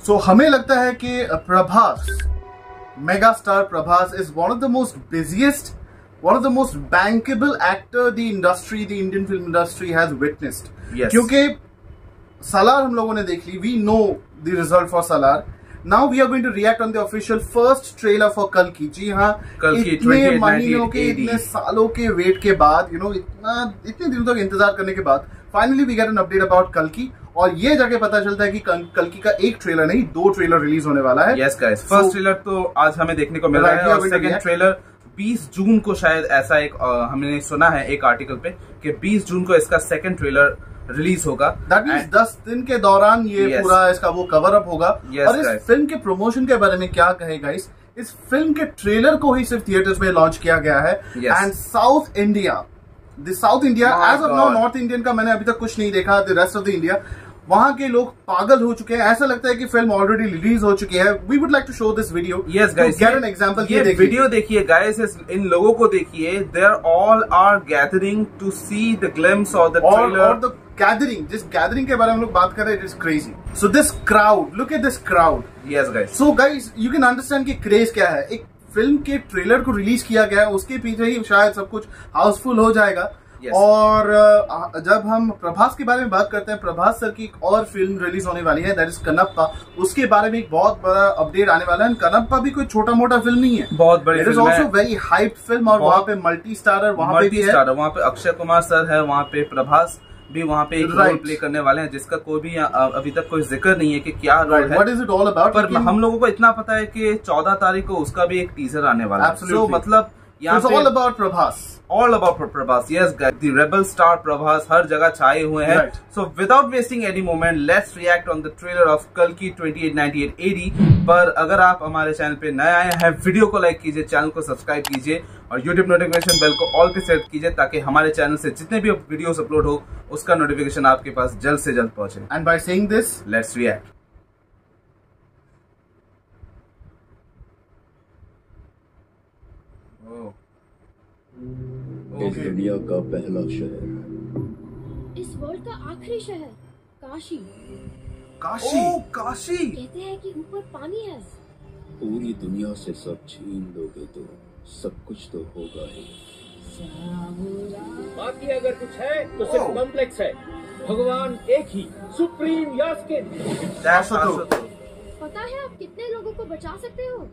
सो हमें लगता है कि Prabhas, mega star Prabhas is one of the most busiest, one of the most bankable actor the industry, the Indian film industry has witnessed. क्योंकि सालार हम लोगों ने देख ली, we know the result for Salaar. Now we are going to react on the official first trailer for कल्कि। जी हाँ, इतने महीनों के, इतने सालों के वेट के बाद, इतने दिनों तक इंतजार करने के बाद finally we get an update about कल्कि। और ये जाके पता चलता है कि कल्कि का एक ट्रेलर नहीं, 2 ट्रेलर रिलीज होने वाला है। यस गाइस, फर्स्ट ट्रेलर तो आज हमें देखने को मिल रहा है और सेकंड ट्रेलर 20 जून को शायद, ऐसा एक हमने सुना है एक आर्टिकल पे कि 20 जून को इसका सेकंड ट्रेलर रिलीज होगा। दैट मींस 10 दिन के दौरान ये पूरा इसका वो कवर अप होगा। और इस फिल्म के प्रमोशन के बारे में क्या कहे गाइस, इस फिल्म के ट्रेलर को ही सिर्फ थिएटर्स में लॉन्च किया गया है। And south India as of now, north Indian का मैंने अभी तक कुछ नहीं देखा। The rest of the India, वहां के लोग पागल हो चुके हैं। ऐसा लगता है कि फिल्म ऑलरेडी रिलीज हो चुकी है। We would like to show this video. Yes guys, get an example. ये वीडियो देखिए गाइस, इन लोगों को देखिए, they are all are gathering to see the glimpse of the trailer. और द गैदरिंग, जिस गैदरिंग के बारे में हम लोग बात कर रहे हैं, it is crazy. So this crowd, look at this crowd. Yes guys, so guys you can understand कि क्रेज क्या है। एक फिल्म के ट्रेलर को रिलीज किया गया है, उसके पीछे ही शायद सब कुछ हाउसफुल हो जाएगा। Yes. और जब हम प्रभास के बारे में बात करते हैं, प्रभास सर की एक और फिल्म रिलीज होने वाली है, दैट इज कनप्पा। उसके बारे में एक बहुत बड़ा अपडेट आने वाला है। कनप्पा भी कोई छोटा मोटा फिल्म नहीं है, बहुत बड़ी फिल्म है। It is also very hyped film. और वहाँ पे मल्टी स्टारर, वहाँ पे भी है, वहाँ पे अक्षय कुमार सर है, वहाँ पे प्रभास भी वहाँ पे एक रोल प्ले करने वाले हैं, जिसका कोई भी अभी तक कोई जिक्र नहीं है कि क्या रोल है, what is it all about. पर हम लोगों को इतना पता है कि 14 तारीख को उसका भी एक टीजर आने वाला है। सो मतलब यहाँ पे all about Prabhas, all about Prabhas. Yes guys, the rebel star Prabhas हर जगह छाए हुए हैं। So without wasting any moment, let's react on the trailer of Kalki 2898 AD। पर अगर आप हमारे चैनल पे नए आए हैं, वीडियो को लाइक कीजिए, चैनल को सब्सक्राइब कीजिए और YouTube नोटिफिकेशन बेल को ऑल पे सेट कीजिए, ताकि हमारे चैनल से जितने भी वीडियोस अपलोड हो उसका नोटिफिकेशन आपके पास जल्द से जल्द पहुंचे। And by saying this, let's react। इस दुनिया का पहला शहर, इस वर्ल्ड का आखिरी शहर, काशी। काशी, काशी। कहते हैं कि ऊपर पानी है। पूरी दुनिया से सब छीन लोगे तो सब कुछ तो होगा ही। बाकी अगर कुछ है तो सिर्फ कॉम्प्लेक्स है। भगवान एक ही, सुप्रीम यास्किन। पता है आप कितने लोगों को बचा सकते हो?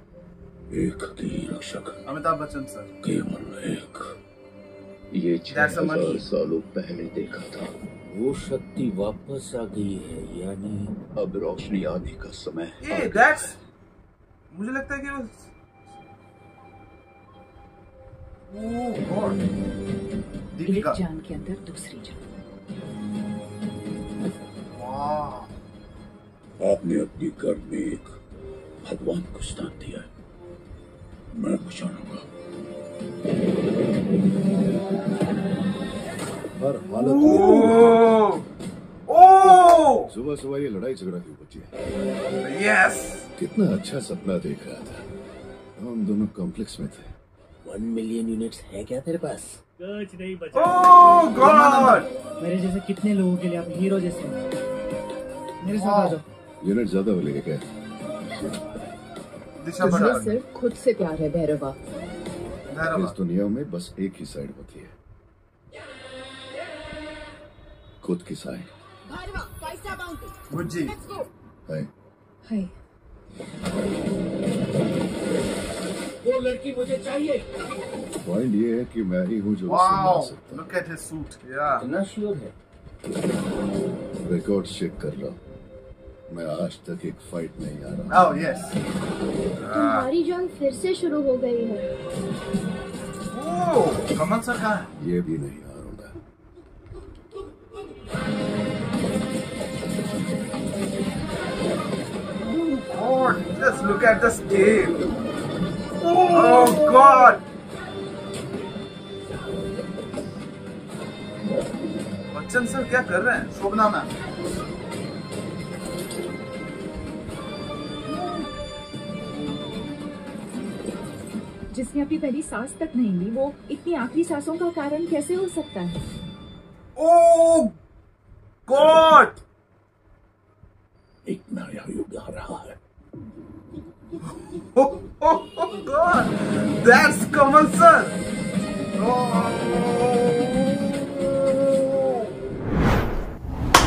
एक की रक्षक, अमिताभ बच्चन सर। केवल एक। ये 6000 सालों पहले देखा था। वो शक्ति वापस आ गई है, यानी अब रोशनी आने का समय। मुझे लगता है कि एक जान के अंदर दूसरी जान। आपने अपनी घर में एक भगवान को स्थान दिया है, मैं पहचानूंगा। हर हालत में सुबह सुबह ये लड़ाई झगड़ा क्यों बची है? यस, कितना अच्छा सपना देख रहा था। हम दोनों कॉम्प्लेक्स में थे। 1 मिलियन यूनिट्स है क्या तेरे पास? कुछ नहीं बचा। ओह गॉड, मेरे जैसे कितने लोगों के लिए आप हीरो जैसे हो। मेरे साथ आ जाओ। यूनिट ज्यादा बोलेगा क्या? तुम्हें सिर्फ खुद से प्यार है भैरवा। इस दुनिया में बस एक ही साइड होती है, खुद की साइड। गुज्जी, हाय। वो लड़की मुझे चाहिए। पॉइंट ये है कि मैं ही हूँ जो वाओ, सकता हूँ। Look at his suit. इतना श्योर है? रिकॉर्ड चेक कर लो, मैं आज तक एक फाइट नहीं आ रहा। ओह यस, तुम्हारी जंग फिर से शुरू हो गई है। ओह कमल सर कहाँ है? ये भी नहीं हारूंगा। God, just look at the scale. Oh God. Bachchan sir क्या कर रहे हैं? शोभना मैम। जिसने अपनी पहली सांस तक नहीं ली, वो इतनी आखिरी सांसों का कारण कैसे हो सकता है? Oh God. एक नया युग आ रहा है। Oh God, that's Kamal sir.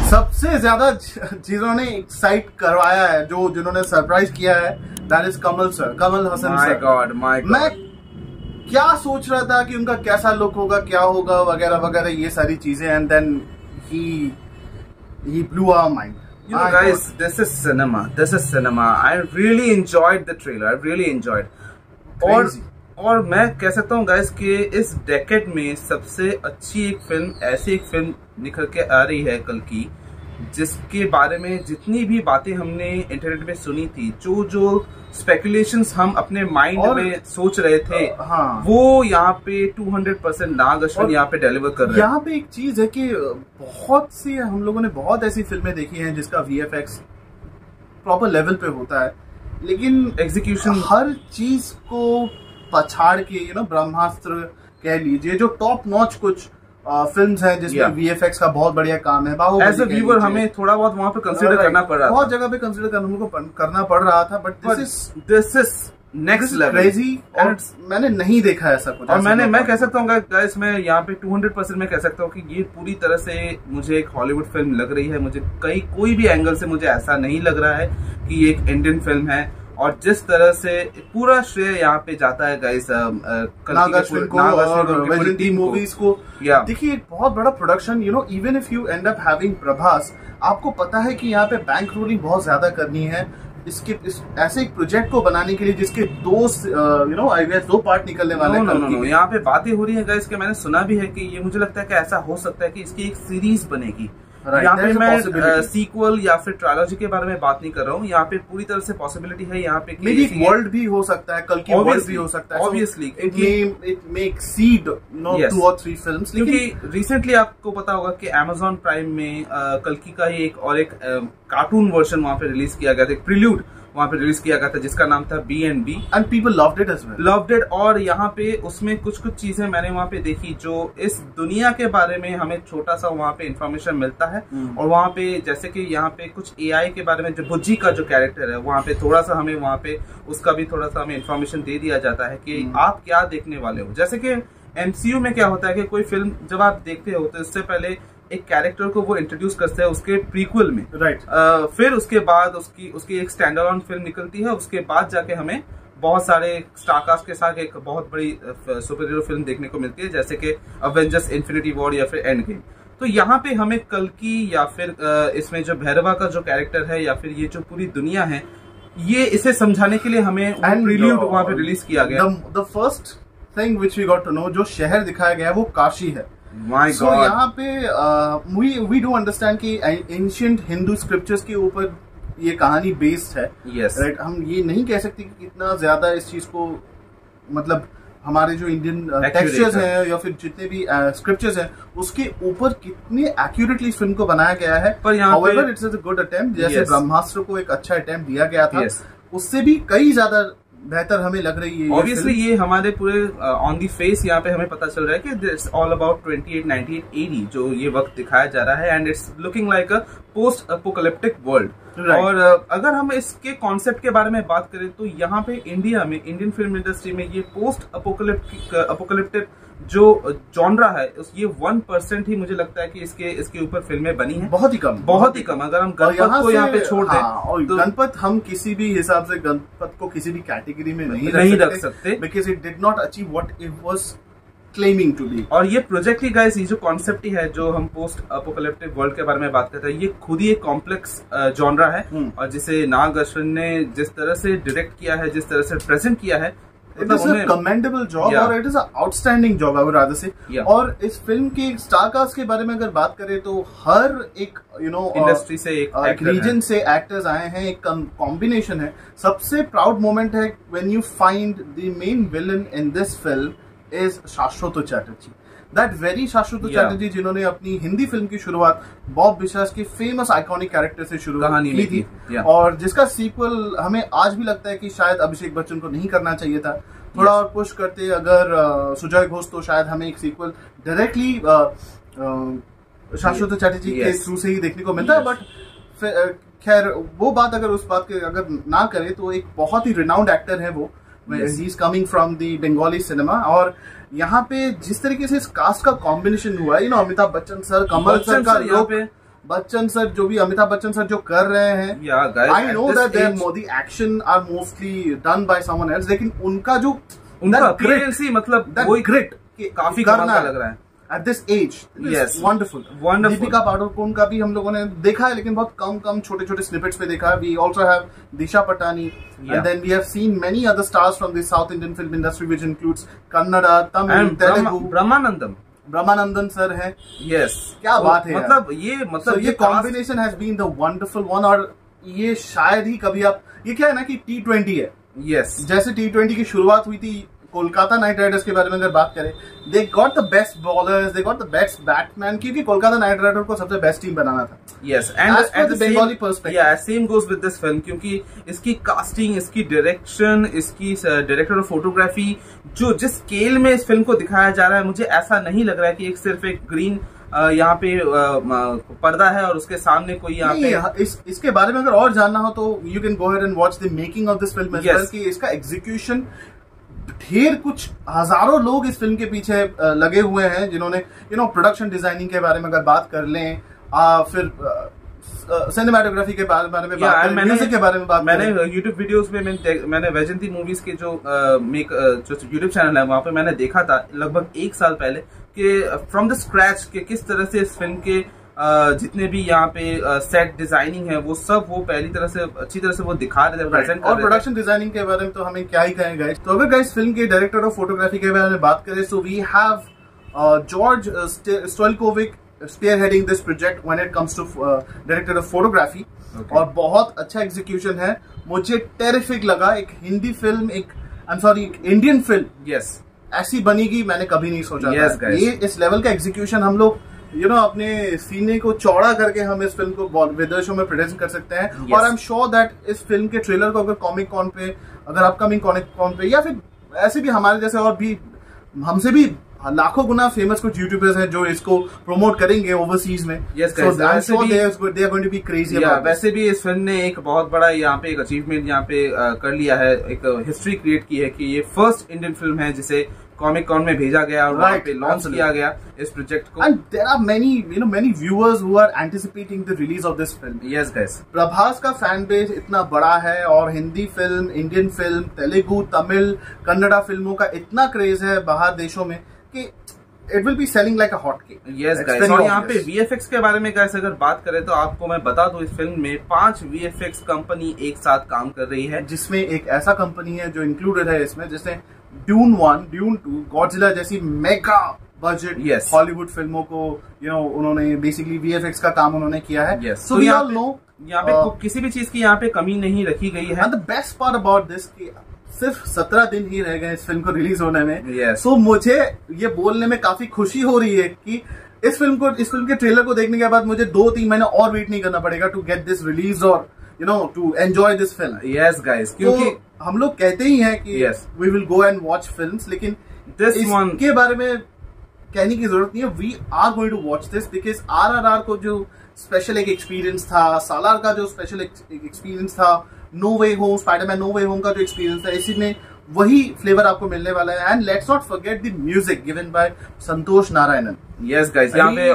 सबसे ज्यादा जिन्होंने एक्साइट करवाया है, जो जिन्होंने सरप्राइज किया है, that is Kamal sir, Kamal Haasan sir. My God. मैं क्या सोच रहा था कि उनका कैसा लुक होगा, क्या होगा, वगैरह वगैरह ये सारी चीजें, and then he blew our mind. You know, guys, this is cinema. This is cinema. I really enjoyed the trailer. I really enjoyed. और मैं कह सकता हूँ guys कि इस डेकेड में सबसे अच्छी एक फिल्म, ऐसी एक फिल्म निकल के आ रही है कल की, जिसके बारे में जितनी भी बातें हमने इंटरनेट में सुनी थी, जो स्पेकुलेशंस हम अपने माइंड में सोच रहे थे, वो यहाँ पे 200% नाग अश्विन यहाँ पे डिलीवर कर रहे हैं। यहाँ पे एक चीज है कि बहुत सी हम लोगों ने बहुत ऐसी फिल्में देखी हैं जिसका VFX प्रॉपर लेवल पे होता है, लेकिन एग्जीक्यूशन हर चीज को पछाड़ के, ब्रह्मास्त्र कह लीजिए, जो टॉप नॉच कुछ फिल्म्स हैं जिसमें VFX का बहुत बढ़िया काम है। एज अ व्यूअर हमें थोड़ा बहुत वहाँ पे कंसीडर करना पड़ रहा था, बहुत जगह पे कंसीडर करना पड़ रहा था, but this is next level crazy, और मैंने नहीं देखा ऐसा कुछ। और मैं कह सकता हूँ गाइस, मैं यहाँ पे 200% मैं कह सकता हूँ कि ये पूरी तरह से मुझे एक हॉलीवुड फिल्म लग रही है। मुझे कोई भी एंगल से मुझे ऐसा नहीं लग रहा है कि ये एक इंडियन फिल्म है। और जिस तरह से पूरा श्रेय यहाँ पे जाता है गाइस नाग अश्विन को और वैजयंती मूवीज को। देखिए एक बहुत बड़ा production, even if you and up having Prabhas, आपको पता है कि यहाँ पे बैंक रोलिंग बहुत ज्यादा करनी है ऐसे एक प्रोजेक्ट को बनाने के लिए जिसके दो पार्ट निकलने वाले हैं। यहाँ पे बातें हो रही है गाइस कि मैंने सुना भी है कि ये मुझे लगता है कि ऐसा हो सकता है कि इसकी एक सीरीज बनेगी। यहाँ पे मैं सीक्वल या फिर ट्रायलॉजी के बारे में बात नहीं कर रहा हूँ। यहाँ पे पूरी तरह से पॉसिबिलिटी है यहाँ पे मे बी वर्ल्ड भी हो सकता है, कल की वर्ल्ड भी हो सकता है। ऑब्वियसली इट मे एक्सीड 2 और 3 फिल्म्स। क्योंकि रिसेंटली आपको पता होगा कि Amazon प्राइम में कल्कि का ही एक कार्टून वर्जन वहाँ पे रिलीज किया गया था, एक प्रील्यूड वहाँ पे रिलीज किया गया था जिसका नाम था B&B, and people loved it as well, loved it. और यहाँ पे उसमें कुछ चीजें मैंने वहाँ पे देखी जो इस दुनिया के बारे में हमें छोटा सा वहाँ पे इंफॉर्मेशन मिलता है। और वहाँ पे जैसे कि यहाँ पे कुछ AI के बारे में, जो बुज्जी का जो कैरेक्टर है वहाँ पे थोड़ा सा हमें वहाँ पे उसका भी थोड़ा सा हमें इंफॉर्मेशन दे दिया जाता है कि आप क्या देखने वाले हो। जैसे कि MCU में क्या होता है कि कोई फिल्म जब आप देखते हो तो इससे पहले एक कैरेक्टर को वो इंट्रोड्यूस करते हैं उसके प्रीक्वल में, राइट। फिर उसके बाद उसकी एक स्टैंड अलोन फिल्म निकलती है, उसके बाद जाके हमें बहुत सारे स्टारकास्ट के साथ एक बहुत बड़ी सुपर हीरो फिल्म देखने को मिलती है, जैसे कि अवेंजर्स इन्फिनिटी वॉर या फिर एंड गेम। तो यहाँ पे हमें कल्कि या फिर इसमें जो भैरवा का जो कैरेक्टर है या फिर ये जो पूरी दुनिया है, ये इसे समझाने के लिए हमें प्रील्यूड वहाँ पे रिलीज किया गया। The first thing which we got to know, जो शहर दिखाया गया है वो काशी है। My God. यहाँ पे we do understand कि एंशिएंट हिंदू स्क्रिप्चर्स के ऊपर ये कहानी बेस्ड है। yes. राइट, हम ये नहीं कह सकते कि कितना ज्यादा इस चीज को, मतलब हमारे जो इंडियन टेक्सचर्स हैं या फिर जितने भी स्क्रिप्चर्स हैं उसके ऊपर कितने एक्यूरेटली फिल्म को बनाया गया है। पर यहाँ पे इट्स अ गुड अटेम्प्ट, जैसे ब्रह्मास्त्र को एक अच्छा अटेम्प्ट दिया गया था, उससे भी कई ज्यादा बेहतर हमें लग रही है। ऑब्वियसली ये हमारे पूरे ऑन दी फेस यहाँ पे हमें पता चल रहा है कि इट्स ऑल अबाउट 2898 AD जो ये वक्त दिखाया जा रहा है, and it's looking like a post apocalyptic world. और अगर हम इसके कॉन्सेप्ट के बारे में बात करें तो यहाँ पे इंडिया में, इंडियन फिल्म इंडस्ट्री में ये पोस्ट अपोकलिप्टिक जो जॉनरा है, ये 1% ही मुझे लगता है कि इसके ऊपर फिल्में बनी हैं। बहुत ही कम। अगर हम गणपत को यहाँ पे छोड़ दें, और तो गणपत हम किसी भी हिसाब से गणपत को किसी भी कैटेगरी में नहीं रख सकते, because it did not achieve what it was claiming to be. और ये प्रोजेक्ट ही गाइस, ये जो कॉन्सेप्ट ही है जो हम पोस्ट अपोकलिप्टिक वर्ल्ड के बारे में बात करते हैं, ये खुद ही एक कॉम्प्लेक्स जॉनरा है। और जिसे नाग अश्विन ने जिस तरह से डायरेक्ट किया है, जिस तरह से प्रेजेंट किया है, it is a commendable job और it is a outstanding job, I would rather say. और इस फिल्म के स्टारकास्ट के बारे में अगर बात करें तो हर एक इंडस्ट्री से एक रीजन से एक्टर्स आए हैं, एक कॉम्बिनेशन है। सबसे प्राउड मोमेंट है when you find the main villain in this film is शाश्वत चैटर्जी, दैट वेरी शाश्वत चैटर्जी जिन्होंने अपनी हिंदी फिल्म की शुरुआत बॉब बिशास के फेमस आइकॉनिक कैरेक्टर से शुरू की थी, और जिसका सीक्वल हमें आज भी लगता है कि शायद अभिषेक बच्चन को नहीं करना चाहिए था। थोड़ा और पुश करते अगर सुजय घोष, तो शायद हमें एक सीक्वल डायरेक्टली शाश्वत चैटर्जी के थ्रू से ही देखने को मिलता है। बट खैर वो बात अगर उस बात के अगर ना करें तो एक बहुत ही रिनाउंड एक्टर है वो, he is coming from the Bengali cinema. और यहाँ पे जिस तरीके से इस कास्ट का कॉम्बिनेशन हुआ है, अमिताभ बच्चन सर, कमल सर का लुक, बच्चन सर जो भी अमिताभ बच्चन सर जो कर रहे हैं, I know that the action are mostly done by someone else, लेकिन उनका ग्रिट मतलब ग्रिट काफी करना लग रहा है at this age. Yes, wonderful. Deepika Padukone का भी हम लोगों ने देखा है, लेकिन बहुत कम छोटे स्निपेट्स पे देखा है। We also have Disha Patani, and then we have seen many other stars from the South Indian film industry, which includes Kannada, Tamil, Telugu. Brahmanandam sir है। Yes, क्या बात है, मतलब ये combination has been the wonderful one. और ये शायद ही कभी आप, ये क्या है ना कि T20 है। Yes, जैसे T20 की शुरुआत हुई थी, कोलकाता नाइट राइडर्स के बारे में अगर बात करें, they got the best bowlers, they got the best batsman, क्योंकि कोलकाता नाइट राइडर को सबसे बेस्ट टीम बनाना था। Yes, and at the Bengali perspective same goes with this film, क्योंकि इसकी कास्टिंग, इसकी डायरेक्शन, इसकी डायरेक्टर ऑफ फोटोग्राफी, जो जिस स्केल में इस फिल्म को दिखाया जा रहा है, मुझे ऐसा नहीं लग रहा है कि एक सिर्फ एक ग्रीन यहाँ पे पर्दा है और उसके सामने कोई यहाँ पे इसके बारे में अगर और जानना हो तो you can go ahead and watch the making of this film as well, कि इसका एग्जीक्यूशन, ढेर कुछ हजारों लोग इस फिल्म के पीछे लगे हुए हैं, जिन्होंने प्रोडक्शन डिजाइनिंग के बारे में अगर बात कर लें, फिर सिनेमाटोग्राफी के बारे में बात करें, म्यूजिक के बारे में बात मैंने यूट्यूब वीडियोस में मैंने वैजंती मूवीज के जो यूट्यूब चैनल है वहां पे मैंने देखा था लगभग 1 साल पहले कि फ्रॉम द स्क्रैच के किस तरह से इस फिल्म के जितने भी यहाँ पे सेट डिजाइनिंग है वो सब वो पहली तरह से अच्छी तरह से वो दिखा रहे थे, प्रेजेंट कर रहे थे। और प्रोडक्शन डिजाइनिंग के बारे में तो हमें क्या ही कहें गाइस। तो अगर गाइस फिल्म के डायरेक्टर ऑफ फोटोग्राफी के बारे में बात करें, so we have Djordje Stojiljkovic spearheading this project when it comes to director of photography, और बहुत अच्छा एग्जीक्यूशन है। मुझे टेरिफिक लगा, एक हिंदी फिल्म, एक इंडियन फिल्म ऐसी बनेगी मैंने कभी नहीं सोचा था। ये इस लेवल का एग्जीक्यूशन हम लोग अपने सीने को चौड़ा करके हम इस फिल्म को विदेशों में प्रेजेंट कर सकते हैं। और आई एम श्योर दैट इस फिल्म के ट्रेलर को अगर कॉमिक कॉन पे, अगर अपकमिंग कॉमिक कॉन पे, या फिर ऐसे भी हमारे जैसे और भी हमसे भी लाखों गुना फेमस कुछ यूट्यूबर्स हैं जो इसको प्रमोट करेंगे ओवरसीज में, वैसे भी इस फिल्म ने एक बहुत बड़ा यहाँ पे एक अचीवमेंट यहाँ पे कर लिया है, एक हिस्ट्री क्रिएट की है कि ये फर्स्ट इंडियन फिल्म है जिसे कॉमिक कॉन में भेजा गया और वहाँ पे लॉन्च किया गया इस प्रोजेक्ट को। And there are many viewers who are anticipating the release of this film. Yes guys, Prabhas का फैन बेस इतना बड़ा है और Hindi film, Indian film, Telugu, Tamil, Kannada फिल्मों का इतना क्रेज है बाहर देशों में कि it will be selling like a hot cake. Yes guys, और यहाँ पे VFX के बारे में guys अगर बात करें तो आपको मैं बता दूं इस फिल्म में 5 VFX कंपनी एक साथ काम कर रही है, जिसमें एक ऐसा कंपनी है जो इंक्लूडेड है इसमें, जैसे ड्यून 1, ड्यून 2, गॉडजिला जैसी मेगा बजट हॉलीवुड फिल्मों को उन्होंने बेसिकली VFX का काम उन्होंने किया है। सो वी ऑल नो यहाँ पे किसी भी चीज की यहाँ पे कमी नहीं रखी गई है। And the best part about this सिर्फ 17 दिन ही रह गए इस फिल्म को रिलीज होने में। सो मुझे ये बोलने में काफी खुशी हो रही है कि इस फिल्म के ट्रेलर को देखने के बाद मुझे 2-3 महीने और वेट नहीं करना पड़ेगा टू गेट दिस रिलीज और to enjoy this film. Yes guys, क्योंकि हम लोग कहते ही हैं कि we will go and watch films, लेकिन इसके बारे में कहने की जरूरत नहीं है। We are going to watch this because RRR को जो स्पेशल एक एक्सपीरियंस था, सालार का जो स्पेशल एक्सपीरियंस था, नो वे होम, स्पाइडरमैन नो वे होम का जो एक्सपीरियंस था, इसी में वही फ्लेवर आपको मिलने वाला है। And let's not forget the music given by Santosh Narayanan. Yes guys, यहाँ पे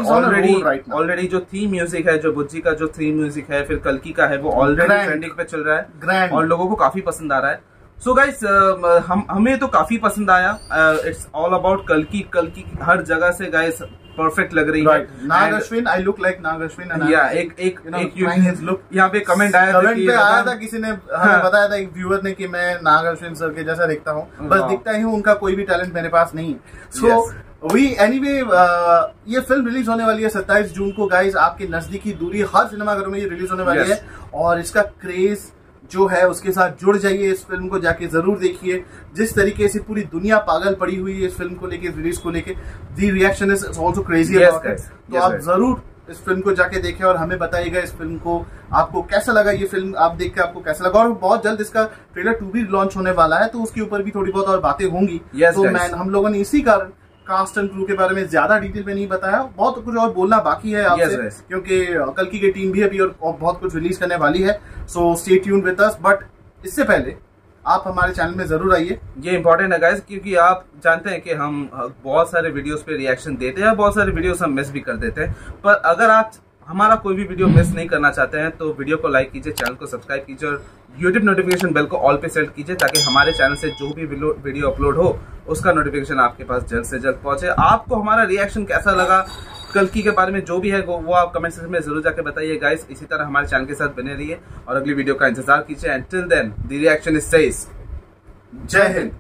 ऑलरेडी जो थीम म्यूजिक है, जो बुज्जी का जो थीम म्यूजिक है, फिर कल्की का है, वो ऑलरेडी ट्रेंडिंग पे चल रहा है और लोगों को काफी पसंद आ रहा है। सो गाइस, हमें तो काफी पसंद आया। इट्स ऑल अबाउट कल्की हर जगह से गाइस परफेक्ट लग रही है। नाग अश्विन, आई लुक लाइक नाग अश्विन। एक यहाँ पे कमेंट आया था, किसी ने हमें बताया था, एक व्यूअर ने, कि मैं नाग अश्विन सर के जैसा दिखता हूँ, बस दिखता ही हूँ, उनका कोई भी टैलेंट मेरे पास नहीं। सो एनीवे ये फिल्म रिलीज होने वाली है 27 जून को गाइज। आपके नजदीकी दूरी हर सिनेमाघरों में ये रिलीज होने वाली है और इसका क्रेज जो है उसके साथ जुड़ जाइए। इस फिल्म को जाके जरूर देखिए। जिस तरीके से पूरी दुनिया पागल पड़ी हुई है इस फिल्म को लेके, रिलीज को लेके, the reaction is also crazy about it. तो आप जरूर इस फिल्म को जाके देखें और हमें बताइएगा इस फिल्म को आपको कैसा लगा। ये फिल्म आप देख के आपको कैसा लगा। और बहुत जल्द इसका ट्रेलर 2 भी लॉन्च होने वाला है, तो उसके ऊपर भी थोड़ी बहुत और बातें होंगी। तो हम लोगों ने इसी कारण कास्ट एंड क्रू के बारे में ज्यादा डिटेल में नहीं बताया, बहुत कुछ और बोलना बाकी है आपसे, yes. क्योंकि कल्कि की टीम भी अभी और बहुत कुछ रिलीज करने वाली है, so stay tuned with us. But इससे पहले आप हमारे चैनल में जरूर आइए, ये इंपॉर्टेंट है गाइस, क्योंकि आप जानते हैं कि हम बहुत सारे वीडियोस पे रिएक्शन देते हैं, बहुत सारे वीडियोस हम मिस भी कर देते हैं, पर अगर आप हमारा कोई भी वीडियो मिस नहीं करना चाहते हैं तो वीडियो को लाइक कीजिए, चैनल को सब्सक्राइब कीजिए और यूट्यूब नोटिफिकेशन बेल को ऑल पे सेट कीजिए, ताकि हमारे चैनल से जो भी वीडियो अपलोड हो उसका नोटिफिकेशन आपके पास जल्द से जल्द पहुंचे। आपको हमारा रिएक्शन कैसा लगा कल्कि के बारे में जो भी है वो आप कमेंट सेक्शन में जरूर जाके बताइए गाइस। इसी तरह हमारे चैनल के साथ बने रहिए और अगली वीडियो का इंतजार कीजिए। And till then the reaction is says, Jai Hind.